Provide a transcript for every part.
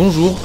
Bonjour,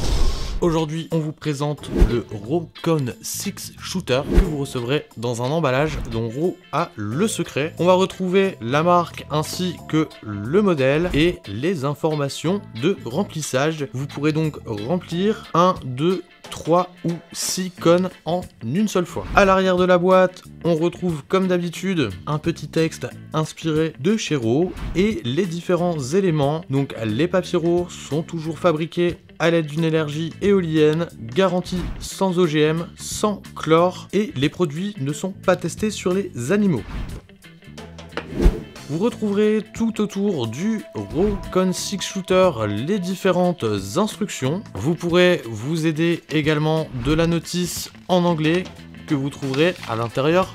aujourd'hui on vous présente le Rokon 6 Shooter que vous recevrez dans un emballage dont Ro a le secret. On va retrouver la marque ainsi que le modèle et les informations de remplissage. Vous pourrez donc remplir 1, 2, 3 ou 6 cônes en une seule fois. À l'arrière de la boîte, on retrouve comme d'habitude un petit texte inspiré de chez Ro et les différents éléments. Donc les papiers Ro sont toujours fabriqués à l'aide d'une énergie éolienne, garantie sans OGM, sans chlore et les produits ne sont pas testés sur les animaux. Vous retrouverez tout autour du Rokon 6 Shooter les différentes instructions. Vous pourrez vous aider également de la notice en anglais que vous trouverez à l'intérieur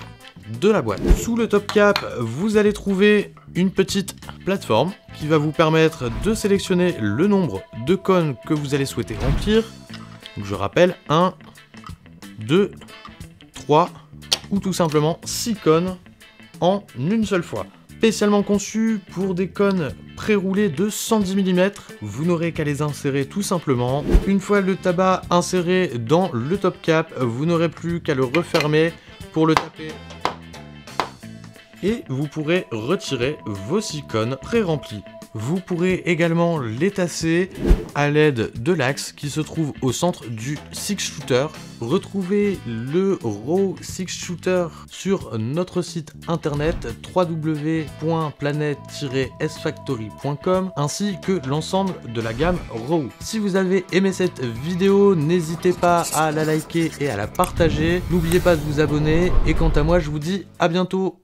de la boîte. Sous le top cap, vous allez trouver une petite plateforme qui va vous permettre de sélectionner le nombre de cônes que vous allez souhaiter remplir. Donc je rappelle 1, 2, 3 ou tout simplement 6 cônes en une seule fois. Spécialement conçu pour des cônes pré-roulés de 110 mm, vous n'aurez qu'à les insérer tout simplement. Une fois le tabac inséré dans le top cap, vous n'aurez plus qu'à le refermer pour le taper. Et vous pourrez retirer vos 6 cônes pré-remplis. Vous pourrez également les tasser à l'aide de l'axe qui se trouve au centre du 6 Shooter. Retrouvez le Ro 6 Shooter sur notre site internet www.planet-sfactory.com ainsi que l'ensemble de la gamme Ro. Si vous avez aimé cette vidéo, n'hésitez pas à la liker et à la partager. N'oubliez pas de vous abonner et quant à moi, je vous dis à bientôt.